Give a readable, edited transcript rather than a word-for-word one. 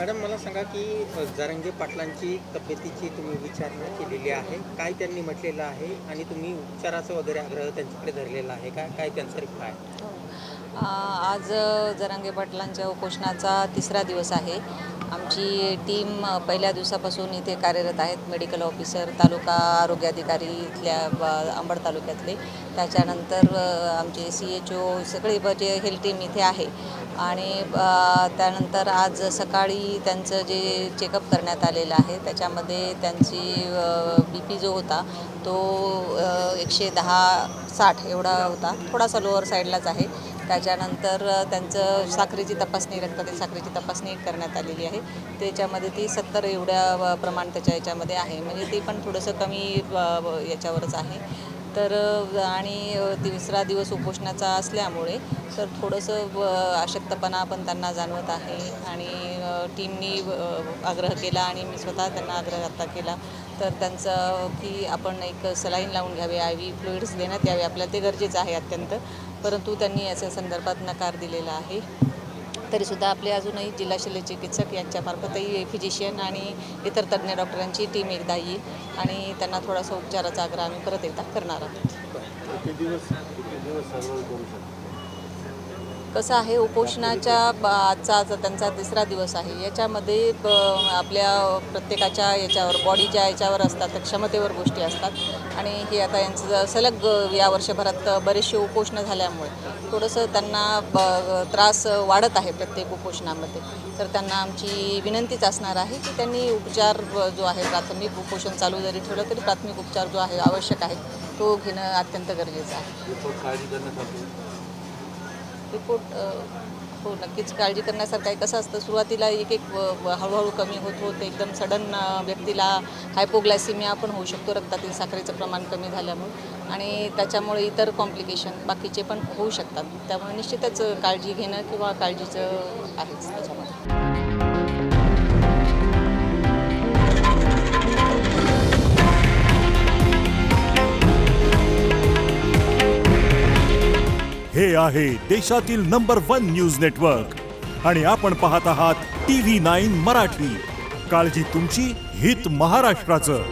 Madam मला सांगा की जरांगे पाटलांची तब्येतीची तुम्ही विचारणा केलेली आहे. काय त्यांनी म्हटलेलं आहे आणि तुम्ही उपचाराचा वगैरे आग्रह त्यांच्याकडे धरलेला आहे का? काय त्यांचा रिप्लाय आहे? आज जरांगे पाटलांच्या उपोषणाचा तिसरा दिवस आहे. आमची टीम पहिल्या दिवसापासून इथे कार्यरत आहेत. मेडिकल ऑफिसर, तालुका आरोग्य अधिकारी इथल्या अंबड तालुक्यातले, त्याच्यानंतर आमचे CHO सगळे जे हेल्थ टीम इथे आहे. आणि त्यानंतर आज सकाळी त्यांचं जे चेकअप करण्यात आलेलं आहे त्याच्यामध्ये त्यांची BP जो होता तो 110/60 एवढा होता, थोडासा लोअर साईडलाच आहे. त्याच्यानंतर त्यांचं साखरेची तपासणी, रक्तातील साखरेची तपासणी करण्यात आलेली आहे. त्याच्यामध्ये ती 70 एवढ्या प्रमाण त्याच्या याच्यामध्ये आहे, म्हणजे ते पण थोडंसं कमी याच्यावरच आहे. तर आणि तिसरा दिवस उपोषणाचा असल्यामुळे तर थोडंसं अशक्तपणा पण त्यांना जाणवत आहे. आणि टीमनी आग्रह केला आणि मी स्वतः त्यांना आग्रह आता केला तर त्यांचं की आपण एक सलाईन लावून घ्यावे, IV फ्लुइड्स देण्यात यावे, आपल्याला ते गरजेचं आहे अत्यंत. परंतु त्यांनी याच्या संदर्भात नकार दिलेला आहे. तरीसुद्धा आपले अजूनही जिल्हा शल्यचिकित्सक यांच्यामार्फतही फिजिशियन आणि इतर तज्ज्ञ डॉक्टरांची टीम एकदा येईल आणि त्यांना थोडासा उपचाराचा आग्रह आम्ही परत एकदा करणार आहोत. कसं आहे, उपोषणाच्या आजचा त्यांचा तिसरा दिवस आहे. याच्यामध्ये आपल्या प्रत्येकाच्या याच्यावर बॉडीच्या याच्यावर असतात, क्षमतेवर गोष्टी असतात. आणि हे आता यांचं सलग या वर्षभरात बरेचसे उपोषणं झाल्यामुळे थोडंसं त्यांना त्रास वाढत आहे प्रत्येक उपोषणामध्ये. तर त्यांना आमची विनंतीच असणार आहे की त्यांनी उपचार जो आहे, प्राथमिक उपोषण चालू जरी ठेवलं तरी प्राथमिक उपचार जो आहे आवश्यक आहे तो घेणं अत्यंत गरजेचं आहे. रिपोर्ट हो, नक्कीच काळजी करण्यासारखं आहे. कसं असतं, सुरुवातीला एक हळूहळू कमी होत एकदम सडन व्यक्तीला हायपोग्लायसिमिया पण होऊ शकतो, रक्तातील साखरेचं प्रमाण कमी झाल्यामुळे. आणि त्याच्यामुळे इतर कॉम्प्लिकेशन बाकीचे पण होऊ शकतात. त्यामुळे निश्चितच काळजी घेणं किंवा काळजीचं आहेच त्याच्यामध्ये. हे आहे देशातील नंबर 1 न्यूज नेटवर्क आणि आपण पाहत आहात TV9 मराठी. काळजी तुमची, हित महाराष्ट्राचं.